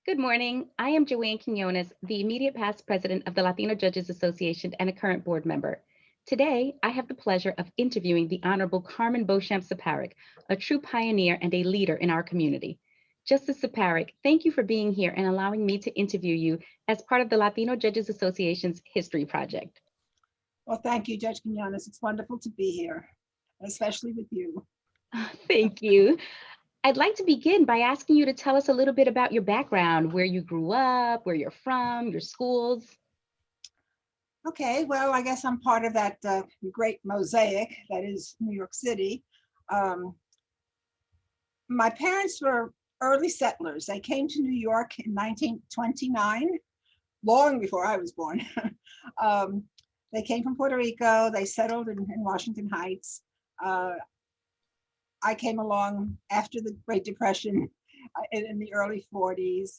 Good morning. I am Joanne Quinones, the immediate past president of the Latino Judges Association and a current board member. Today, I have the pleasure of interviewing the Honorable Carmen Beauchamp-Ciparick, a true pioneer and a leader in our community. Justice Ciparick, thank you for being here and allowing me to interview you as part of the Latino Judges Association's History Project. Well, thank you, Judge Quinones. It's wonderful to be here, especially with you. Thank you. I'd like to begin by asking you to tell us a little bit about your background, where you grew up, where you're from, your schools. Okay, well, I guess I'm part of that great mosaic that is New York City. Um, my parents were early settlers. They came to New York in 1929, long before I was born. um, they came from Puerto Rico. They settled in Washington Heights. Uh, I came along after the Great Depression in the early 40s.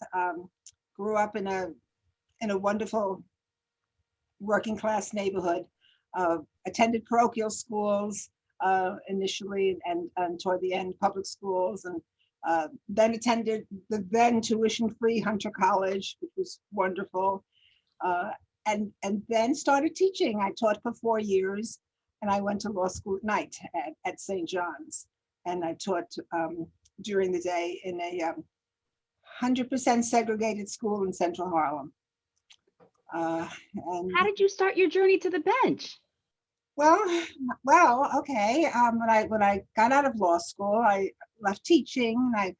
Grew up in a wonderful working class neighborhood. Attended parochial schools initially, and toward the end public schools, and then attended the then tuition-free Hunter College, which was wonderful, and then started teaching. I taught for 4 years, and I went to law school at night at St. John's, and I taught during the day in a 100% segregated school in Central Harlem. And How did you start your journey to the bench? well, okay. When I got out of law school, I left teaching, and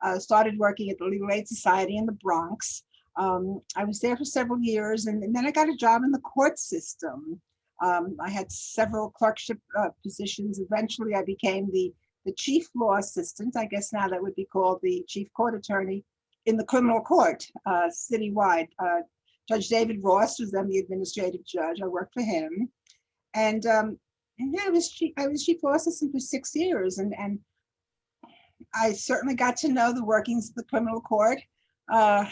I started working at the Legal Aid Society in the Bronx. I was there for several years, and then I got a job in the court system. I had several clerkship positions. Eventually, I became the chief law assistant. I guess now that would be called the chief court attorney in the criminal court citywide. Judge David Ross was then the administrative judge. I worked for him, and yeah, I was chief law assistant for 6 years, and I certainly got to know the workings of the criminal court, uh,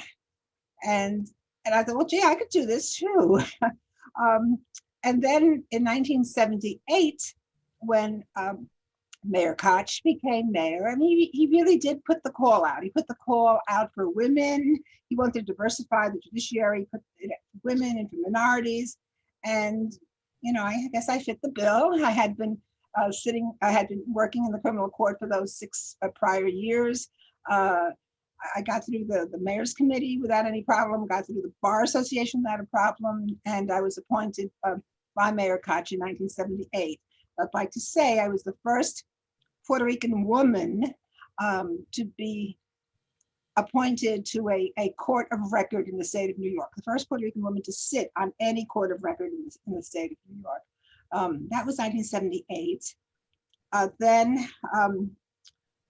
and I thought, well, gee, I could do this too. And then in 1978, when Mayor Koch became mayor, and he really did put the call out. He put the call out for women. He wanted to diversify the judiciary, put it for women and for minorities. And, I guess I fit the bill. I had been working in the criminal court for those 6 prior years. I got through the mayor's committee without any problem, got through the Bar Association without a problem, and I was appointed by Mayor Koch in 1978. I'd like to say I was the first Puerto Rican woman to be appointed to a court of record in the state of New York, the first Puerto Rican woman to sit on any court of record in the state of New York. That was 1978. Then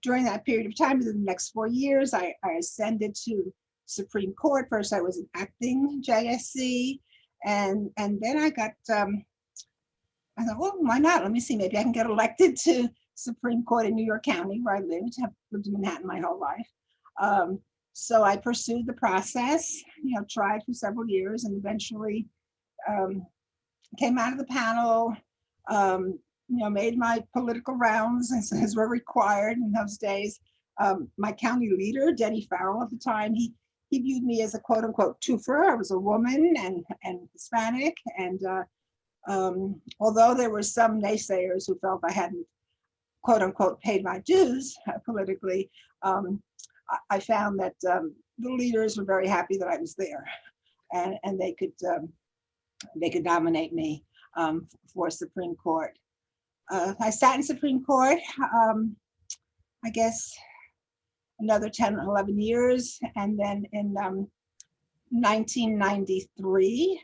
during that period of time, within the next 4 years, I ascended to Supreme Court. First, I was an acting JSC, and then I got, I thought, well, why not? Let me see, maybe I can get elected to Supreme Court in New York County, where I lived. I've lived in Manhattan my whole life. So I pursued the process, tried for several years, and eventually came out of the panel, made my political rounds as were required in those days. My county leader, Denny Farrell at the time, he viewed me as a quote unquote twofer. I was a woman and Hispanic. And although there were some naysayers who felt I hadn't quote unquote paid my dues politically, I found that the leaders were very happy that I was there, and they could nominate me for Supreme Court. I sat in Supreme Court, I guess, another 10, 11 years. And then in 1993,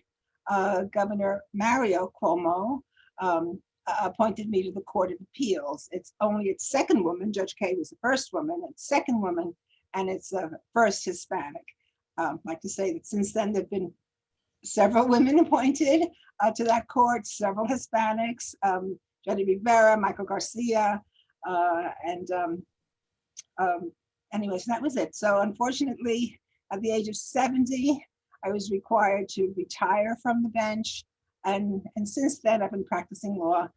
Governor Mario Cuomo appointed me to the Court of Appeals. It's only its second woman. Judge Kaye was the first woman, its second woman, and its first Hispanic. I'd like to say that since then, there have been several women appointed to that court, several Hispanics, Jenny Rivera, Michael Garcia, and anyways, that was it. So unfortunately, at the age of 70, I was required to retire from the bench. And since then, I've been practicing law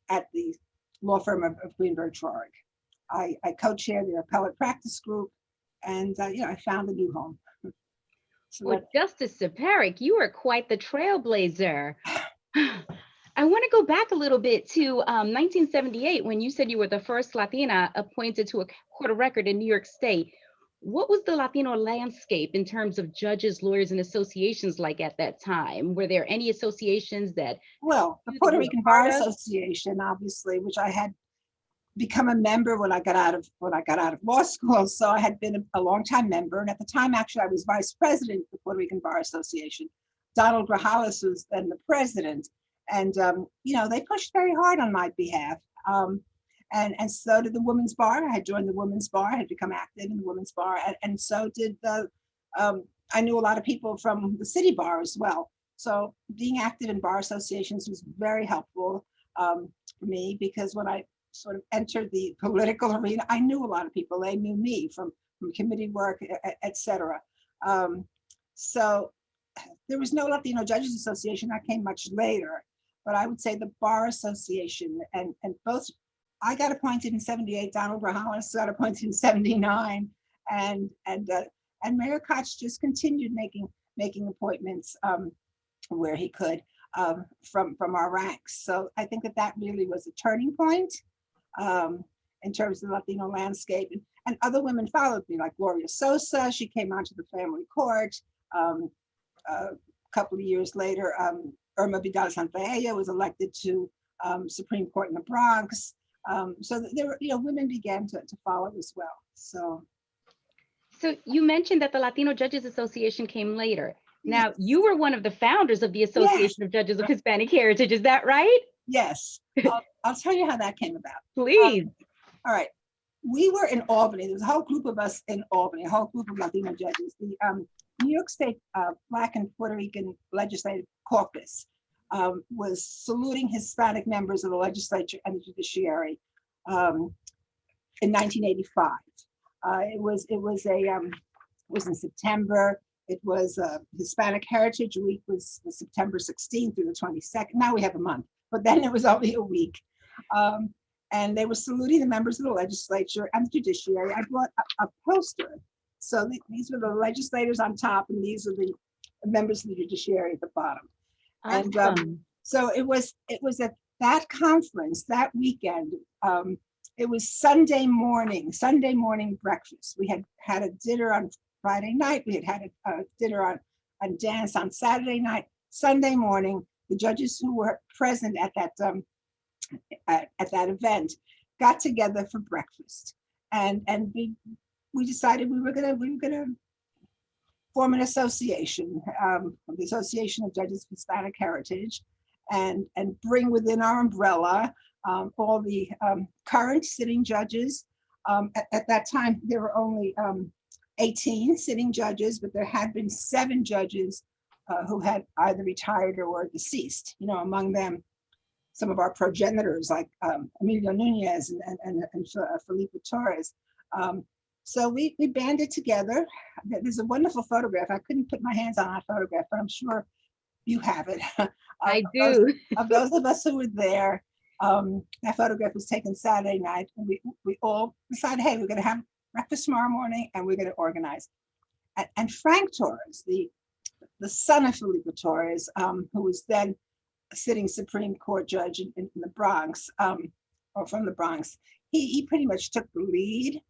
at the law firm of Greenberg Traurig. I co-chair the appellate practice group, I found a new home. So Well, Justice Ciparick, you are quite the trailblazer. I want to go back a little bit to 1978 when you said you were the first Latina appointed to a court of record in New York State. What was the Latino landscape in terms of judges, lawyers, and associations like at that time? Were there any associations that the you Puerto were a Rican Bar part of? Association, obviously, which I had become a member when I got out of law school. So I had been a long time member, and at the time, actually, I was vice president of the Puerto Rican Bar Association. Donald Grajales was then the president, and they pushed very hard on my behalf. And so did the Women's Bar. I had joined the Women's Bar, I had become active in the Women's Bar, and so did the. I knew a lot of people from the City Bar as well. So being active in bar associations was very helpful for me, because when I sort of entered the political arena, I knew a lot of people. They knew me from committee work, etc. So there was no Latino Judges Association. That came much later, but I would say the Bar Association, and both. I got appointed in '78. Donald Grajales got appointed in '79, and Mayor Koch just continued making appointments where he could from our ranks. So I think that really was a turning point in terms of the Latino landscape. And other women followed me, like Gloria Sosa. She came onto the family court. A couple of years later, Irma Vidal Santaella was elected to Supreme Court in the Bronx. So there were, women began to follow as well. So you mentioned that the Latino Judges Association came later. Now, yes. you were one of the founders of the Association of Judges of Hispanic Heritage. Is that right? Yes. I'll tell you how that came about. Please. All right. We were in Albany. There was a whole group of us in Albany, a whole group of Latino judges. The New York State Black and Puerto Rican Legislative Caucus was saluting Hispanic members of the legislature and the judiciary in 1985. It was in September. It was Hispanic Heritage Week was September 16th through the 22nd. Now we have a month, but then it was only a week. And they were saluting the members of the legislature and the judiciary. I brought a poster. So these were the legislators on top, and these are the members of the judiciary at the bottom. Awesome. And so it was at that conference that weekend. It was Sunday morning breakfast. We had a dinner on Friday night. We had a dinner on dance on Saturday night. Sunday morning, the judges who were present at that event got together for breakfast, and we decided we were gonna form an association, the Association of Judges of Hispanic Heritage, and bring within our umbrella all the current sitting judges. At that time, there were only 18 sitting judges, but there had been 7 judges who had either retired or were deceased. Among them, some of our progenitors like Emilio Nunez and Felipe Torres. So we banded together. There's a wonderful photograph. I couldn't put my hands on that photograph, but I'm sure you have it. I do. Of those of us who were there, that photograph was taken Saturday night, and we all decided, hey, we're going to have breakfast tomorrow morning, and we're going to organize. And Frank Torres, the son of Felipe Torres, who was then a sitting Supreme Court judge in the Bronx, or from the Bronx, he pretty much took the lead.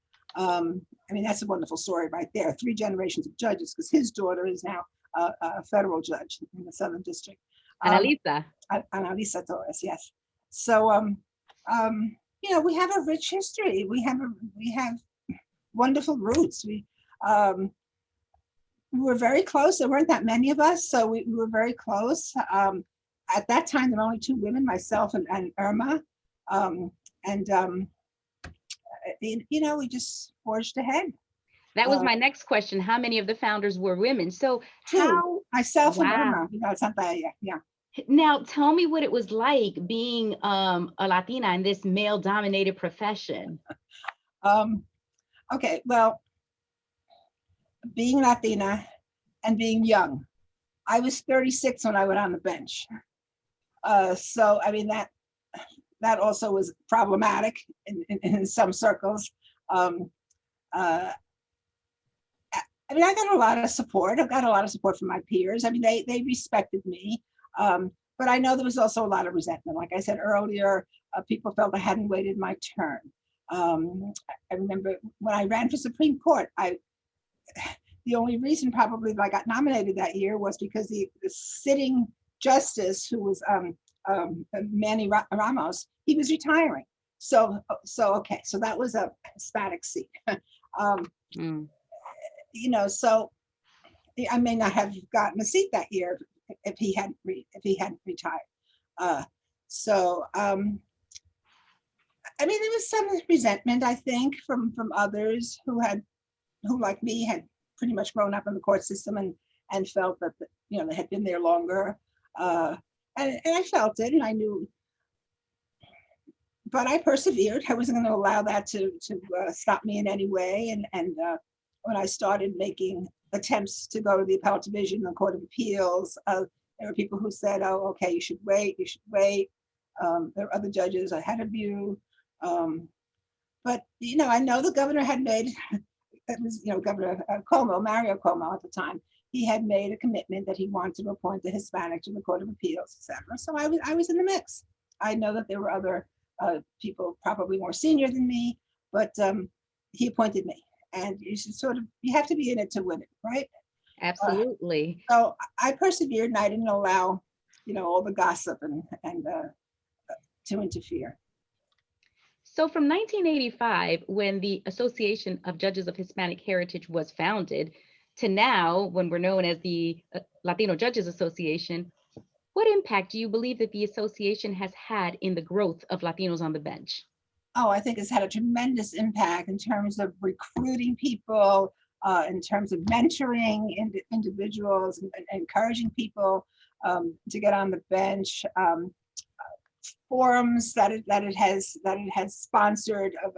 That's a wonderful story right there. 3 generations of judges, because his daughter is now a federal judge in the Southern District. Analisa Torres, yes. So, we have a rich history. We have wonderful roots. We were very close. There weren't that many of us, so we were very close. At that time, there were only 2 women, myself and Irma. We just forged ahead. That was my next question. How many of the founders were women? So 2, myself and wow. Irma. Yeah. Now, tell me what it was like being a Latina in this male-dominated profession. Okay, well, being Latina and being young. I was 36 when I went on the bench. So that also was problematic in some circles. I mean, I got a lot of support. I got a lot of support from my peers. I mean, they respected me. But I know there was also a lot of resentment. Like I said earlier, people felt I hadn't waited my turn. I remember when I ran for Supreme Court, the only reason probably that I got nominated that year was because the sitting justice, who was Manny Ramos, he was retiring. So okay, so that was a Hispanic seat. Mm. So I may not have gotten a seat that year if he hadn't retired. I mean, there was some resentment, I think, from others who like me had pretty much grown up in the court system and felt that they had been there longer. And I felt it, and I knew, but I persevered. I wasn't going to allow that to stop me in any way. And when I started making attempts to go to the appellate division, the Court of Appeals, there were people who said, "Oh, okay, you should wait. You should wait." There were other judges ahead of you, but I know the governor had made. It was Governor Mario Cuomo at the time. He had made a commitment that he wanted to appoint a Hispanic to the Court of Appeals, etc. So I was in the mix. I know that there were other people probably more senior than me, but he appointed me. And you have to be in it to win it, right? Absolutely. So I persevered, and I didn't allow, all the gossip and to interfere. So from 1985, when the Association of Judges of Hispanic Heritage was founded, to now, when we're known as the Latino Judges Association, what impact do you believe that the association has had in the growth of Latinos on the bench? Oh, I think it's had a tremendous impact in terms of recruiting people, in terms of mentoring individuals, and encouraging people to get on the bench. Forums that it has sponsored of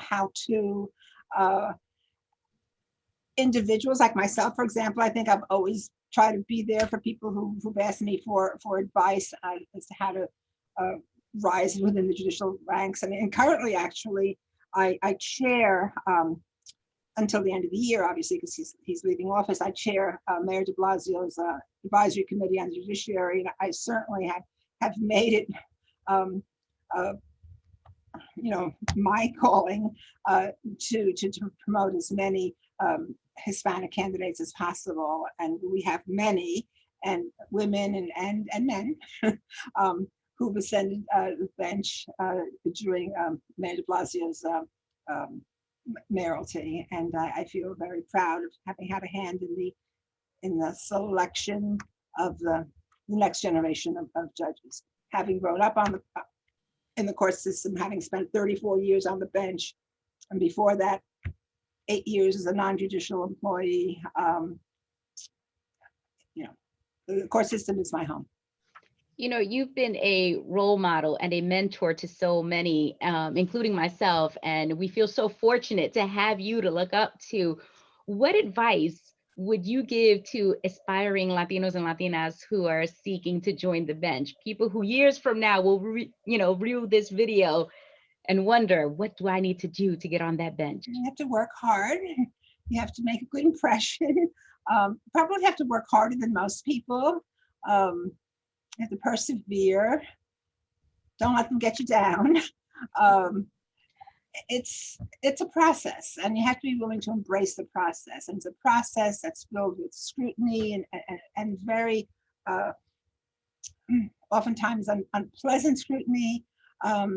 how to individuals like myself, for example. I think I've always tried to be there for people who've asked me for advice as to how to rise within the judicial ranks. And currently, actually, I chair until the end of the year, obviously, because he's leaving office. I chair Mayor de Blasio's advisory committee on the judiciary, and I certainly have made it my calling to promote as many Hispanic candidates as possible. And we have many, and women and men who've ascended the bench during Mayor de Blasio's mayoralty. And I feel very proud of having had a hand in the selection of the next generation of judges. Having grown up in the court system, having spent 34 years on the bench, and before that, 8 years as a non-judicial employee, the court system is my home. You've been a role model and a mentor to so many, including myself, and we feel so fortunate to have you to look up to. What advice would you give to aspiring Latinos and Latinas who are seeking to join the bench? People who years from now will, view this video and wonder, what do I need to do to get on that bench? You have to work hard. You have to make a good impression. Probably have to work harder than most people. You have to persevere. Don't let them get you down. It's a process, and you have to be willing to embrace the process. And it's a process that's filled with scrutiny and very oftentimes unpleasant scrutiny. A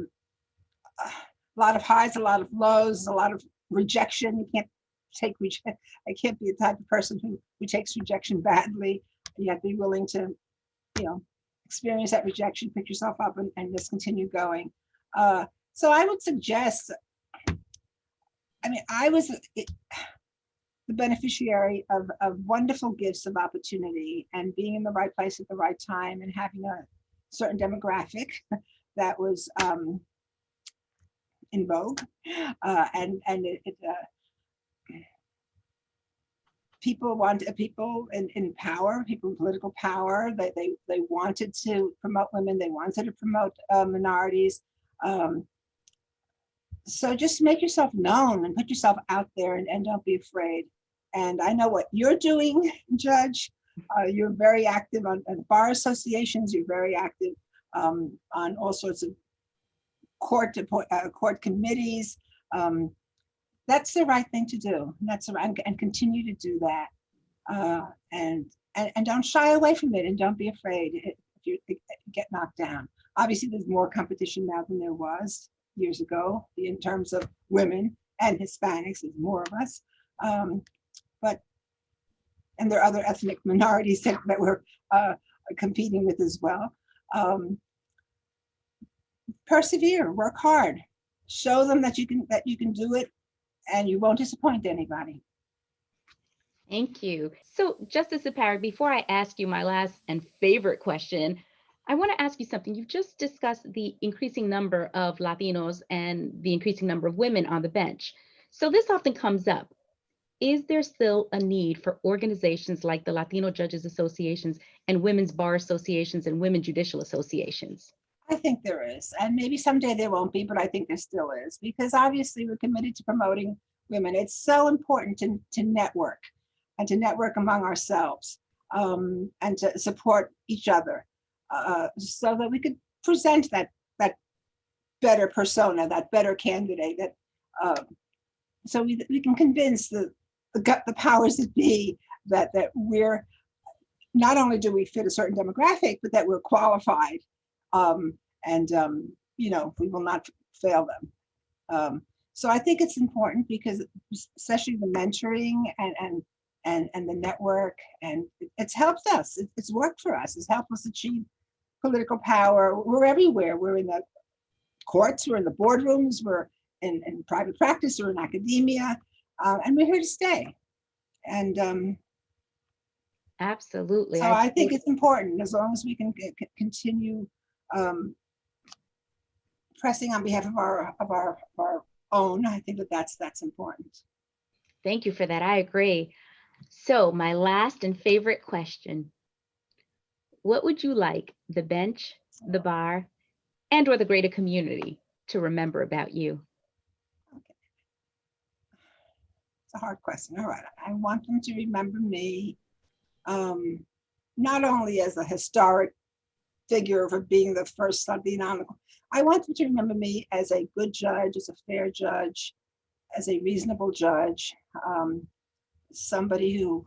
lot of highs, a lot of lows, a lot of rejection. You can't take rejection. I can't be the type of person who takes rejection badly. You have to be willing to, experience that rejection, pick yourself up, and just continue going. So I would suggest, I was the beneficiary of wonderful gifts of opportunity, and being in the right place at the right time, and having a certain demographic that was in vogue, and people in power, people in political power, they wanted to promote women, they wanted to promote minorities. So just make yourself known and put yourself out there, and don't be afraid. And I know what you're doing, Judge. You're very active on bar associations. You're very active on all sorts of court committees. That's the right thing to do. That's right, and continue to do that. And don't shy away from it, and don't be afraid if you get knocked down. Obviously, there's more competition now than there was years ago in terms of women and Hispanics. There's more of us, and there are other ethnic minorities that we're competing with as well. Persevere, work hard, show them that you can do it, and you won't disappoint anybody. Thank you. So, Justice Ciparick, before I ask you my last and favorite question, I want to ask you something. You've just discussed the increasing number of Latinos and the increasing number of women on the bench. So this often comes up. Is there still a need for organizations like the Latino Judges Associations and women's bar associations and women judicial associations? I think there is, and maybe someday there won't be, but I think there still is, because obviously we're committed to promoting women. It's so important to network and to network among ourselves, and to support each other, so that we could present that better persona, that better candidate, that so we can convince the powers that be that we're, not only do we fit a certain demographic, but that we're qualified, and we will not fail them. So I think it's important, because especially the mentoring and the network, and it's helped us. It's worked for us. It's helped us achieve political power. We're everywhere. We're in the courts, we're in the boardrooms, we're in private practice, we're in academia, and we're here to stay. And absolutely. So I think it's important, as long as we can continue pressing on behalf of our own. I think that's important. Thank you for that. I agree. So my last and favorite question: what would you like the bench, the bar, and or the greater community to remember about you? Okay. It's a hard question. All right. I want them to remember me not only as a historic figure for being the first Latina on the court. I want them to remember me as a good judge, as a fair judge, as a reasonable judge, somebody who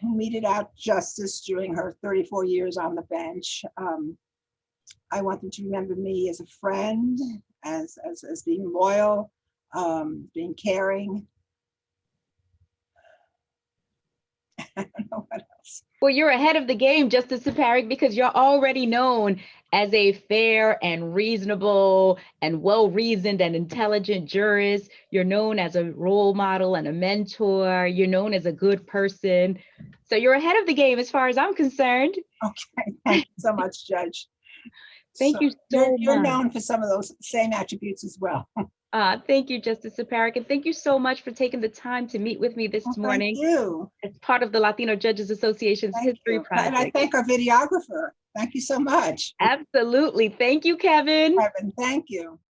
meted out justice during her 34 years on the bench. I want them to remember me as a friend, as being loyal, being caring. I don't know what else. Well, you're ahead of the game, Justice Ciparick, because you're already known as a fair and reasonable and well-reasoned and intelligent jurist. You're known as a role model and a mentor. You're known as a good person. So you're ahead of the game as far as I'm concerned. Okay, thank you so much, Judge. Thank you so much. You're known for some of those same attributes as well. Thank you, Justice Ciparick, and thank you so much for taking the time to meet with me this morning. Thank you. As part of the Latino Judges Association's History Project. And I thank our videographer. Thank you so much. Absolutely. Thank you, Kevin. Kevin, thank you.